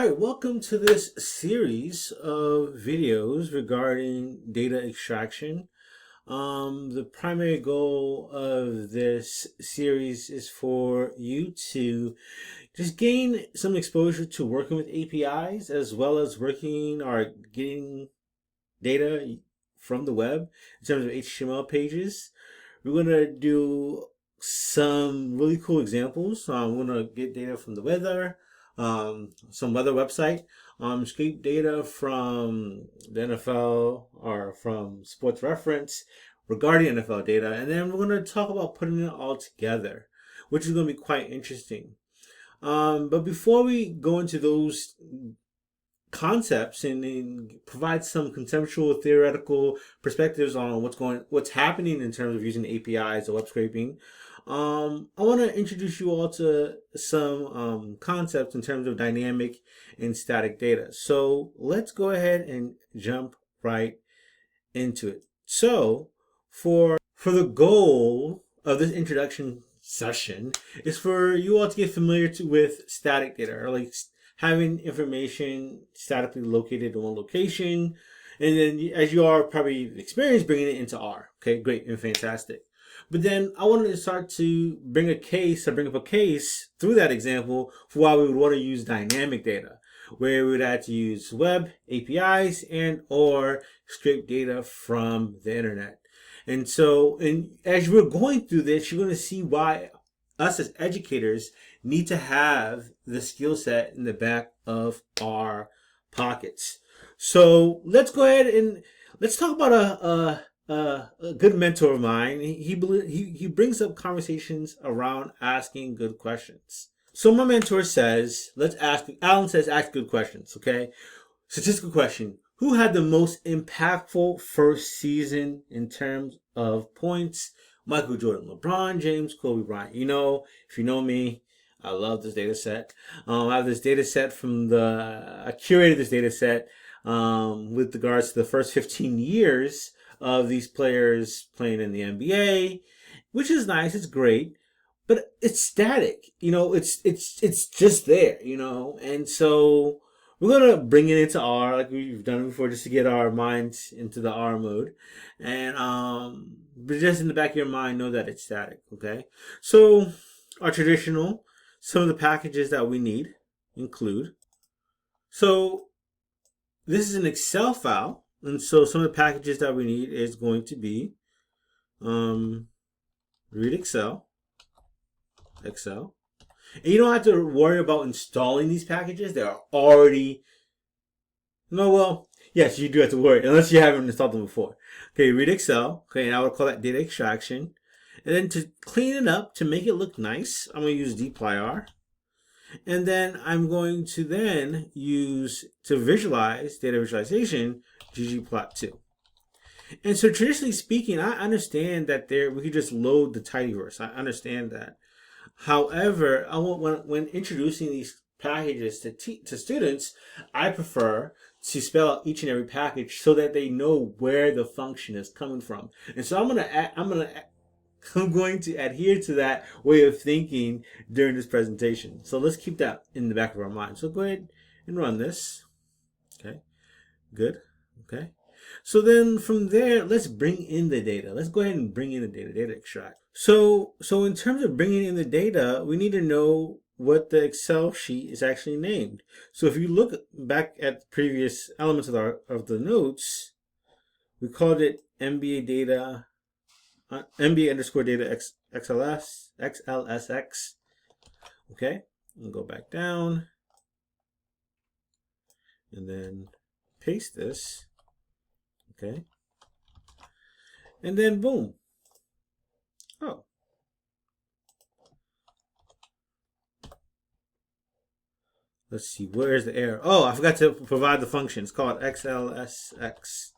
Alright, welcome to this series of videos regarding data extraction. The primary goal of this series is for you to just gain some exposure to working with APIs as well as working or getting data from the web in terms of HTML pages. We're going to do some really cool examples. We're going to get data from the weather, some weather website, scrape data from the NFL or from Sports Reference regarding NFL data, and then we're going to talk about putting it all together, which is going to be quite interesting. But before we go into those concepts and provide some conceptual theoretical perspectives on what's happening in terms of using APIs or web scraping, I want to introduce you all to some concepts in terms of dynamic and static data. So let's go ahead and jump right into it. So for the goal of this introduction session is for you all to get familiar with static data, or like having information statically located in one location, and then as you are probably experienced, bringing it into R. Okay, great and fantastic. But then I wanted to start to bring up a case through that example for why we would want to use dynamic data, where we would have to use web APIs and or scrape data from the internet. And so, as we're going through this, you're going to see why us as educators need to have the skill set in the back of our pockets. So let's go ahead and let's talk about a good mentor of mine. He brings up conversations around asking good questions. So my mentor says, Alan says, ask good questions, okay? Statistical question. Who had the most impactful first season in terms of points? Michael Jordan, LeBron James, Kobe Bryant. If you know me, I love this data set. I have this data set I curated this data set with regards to the first 15 years of these players playing in the NBA, which is nice. It's great, but it's static. It's just there. And so we're going to bring it into R like we've done before, just to get our minds into the R mode. And but just in the back of your mind, know that it's static, okay? So some of the packages that we need include. So this is an Excel file. And so some of the packages that we need is going to be read Excel. And you don't have to worry about installing these packages. They are already... No, well, yes, you do have to worry, unless you haven't installed them before. Okay, read Excel. Okay, and I would call that data extraction. And then to clean it up, to make it look nice, I'm going to use dplyr. And then I'm going to then use, to visualize data visualization, ggplot2. And so traditionally speaking, I understand that we could just load the tidyverse. I understand that. However, when introducing these packages to students, I prefer to spell out each and every package so that they know where the function is coming from. And so I'm going to adhere to that way of thinking during this presentation. So let's keep that in the back of our mind. So go ahead and run this. Okay, good. Okay. So then from there, let's bring in the data. Let's go ahead and bring in the data extract. So in terms of bringing in the data, we need to know what the Excel sheet is actually named. So if you look back at the previous elements of the notes, we called it MBA data, MBA underscore data XLSX. Okay, and go back down and then paste this. Okay, and then boom. Oh, let's see, where's the error? Oh, I forgot to provide the function. It's called XLSX.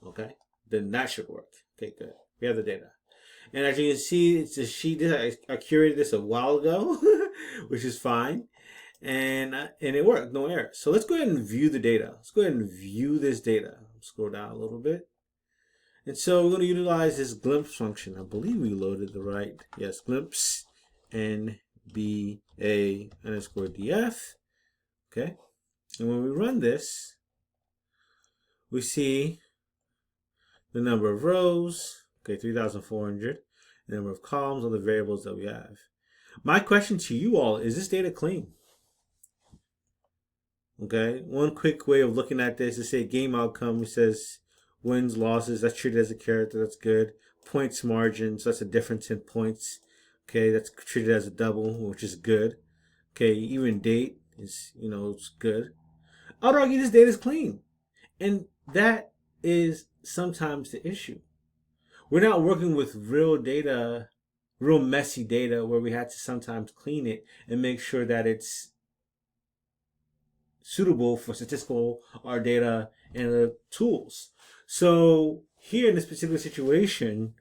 Okay, then that should work. Okay, good. We have the data. And as you can see, it's a sheet. I curated this a while ago, which is fine. And it worked, no error. So let's go ahead and view the data. Let's go ahead and view this data. Scroll down a little bit. And so we're going to utilize this glimpse function. I believe we loaded the right, yes, glimpse nba underscore df. Okay, And when we run this, we see the number of rows, okay, 3,400, the number of columns, all the variables that we have. My question to you all, is this data clean? Okay, one quick way of looking at this is say game outcome. It says wins, losses, that's treated as a character, that's good. Points margin, so that's a difference in points. Okay, that's treated as a double, which is good. Okay, even date is, it's good. I would argue this data is clean. And that is sometimes the issue. We're not working with real data, real messy data, where we had to sometimes clean it and make sure that it's suitable for statistical our data and the tools. So here in this particular situation,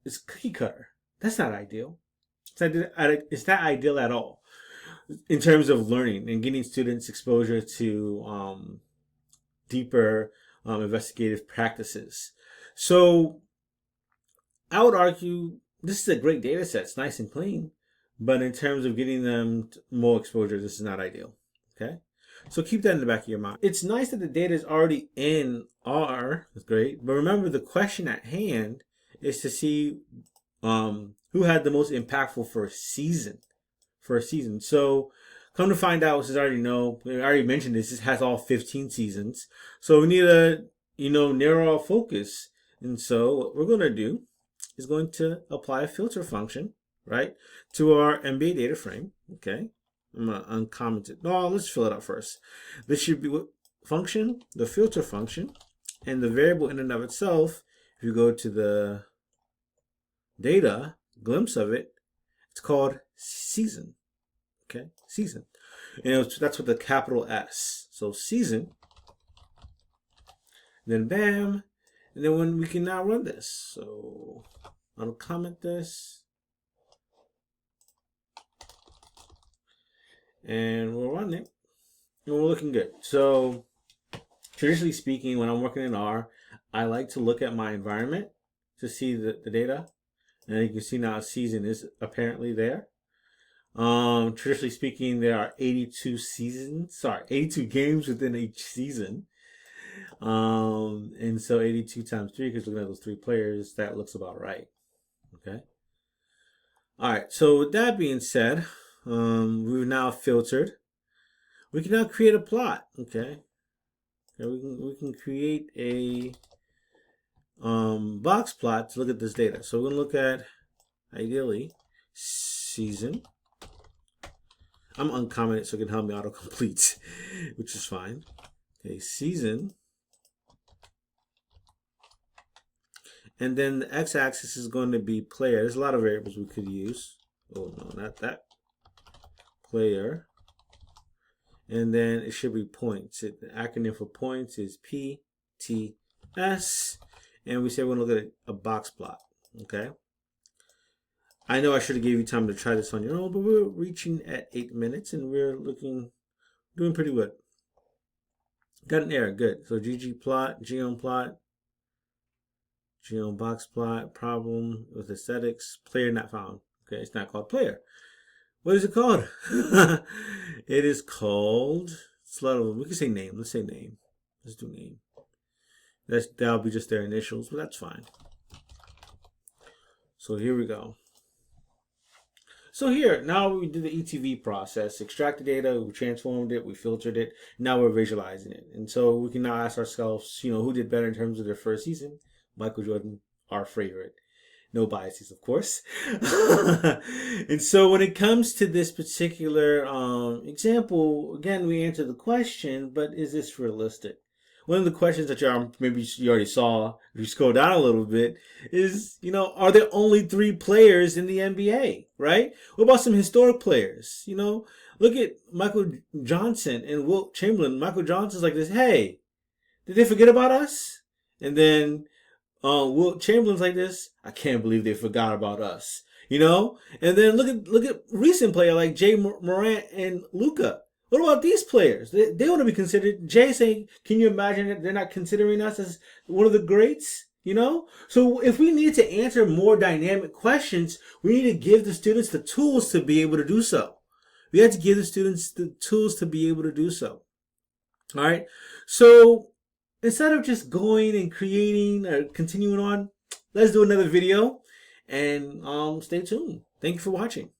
it's cookie cutter. That's not ideal. It's not ideal at all in terms of learning and getting students exposure to deeper investigative practices. So I would argue this is a great data set. It's nice and clean, but in terms of getting them more exposure, this is not ideal. Okay, so keep that in the back of your mind. It's nice that the data is already in R. That's great, but remember the question at hand is to see who had the most impactful for a season. So come to find out, since I already mentioned this has all 15 seasons. So we need to, narrow our focus. And so what we're going to do is going to apply a filter function, right, to our NBA data frame. Okay, I'm going to uncomment it. No, let's fill it out first. This should be what function, the filter function, and the variable in and of itself. If you go to the data glimpse of it, it's called season. Okay, season. And that's with the capital S. So season. Then bam. And then when we can now run this. So I'll comment this. And we'll run it. And we're looking good. So traditionally speaking, when I'm working in R, I like to look at my environment to see the data. And you can see now season is apparently there. Traditionally speaking, there are 82 games within each season. And so 82 times 3, because looking at those 3 players, that looks about right. Okay. All right. So with that being said, we've now filtered. We can now create a plot. Okay. We can create a box plot to look at this data. So we're gonna look at ideally season. I'm uncommented so it can help me autocomplete, which is fine. Okay, season. And then the x-axis is going to be player. There's a lot of variables we could use. Oh, no, not that. Player. And then it should be points. The acronym for points is PTS. And we say we're going to look at a box plot. Okay. I know I should have gave you time to try this on your own, but we're reaching at 8 minutes and we're doing pretty good. Got an error, good. So ggplot, geom plot, geom box plot, problem with aesthetics, player not found. Okay, it's not called player. What is it called? It is called, it's a lot of them. We can say name. Let's say name. Let's do name. That'll be just their initials, but that's fine. So here we go. So here, now we did the ETV process, extract the data, we transformed it, we filtered it, now we're visualizing it. And so we can now ask ourselves, who did better in terms of their first season? Michael Jordan, our favorite. No biases, of course. And so when it comes to this particular example, again, we answer the question, but is this realistic? One of the questions that maybe you already saw, if you scroll down a little bit, is, are there only 3 players in the NBA, right? What about some historic players? Look at Michael Johnson and Wilt Chamberlain. Michael Johnson's like this, hey, did they forget about us? And then Wilt Chamberlain's like this, I can't believe they forgot about us, And then look at recent player like Jay Morant and Luka. What about these players? They want to be considered. Jay saying, can you imagine that they're not considering us as one of the greats? So if we need to answer more dynamic questions, we need to give the students the tools to be able to do so. We have to give the students the tools to be able to do so. All right. So instead of just going and creating or continuing on, let's do another video and stay tuned. Thank you for watching.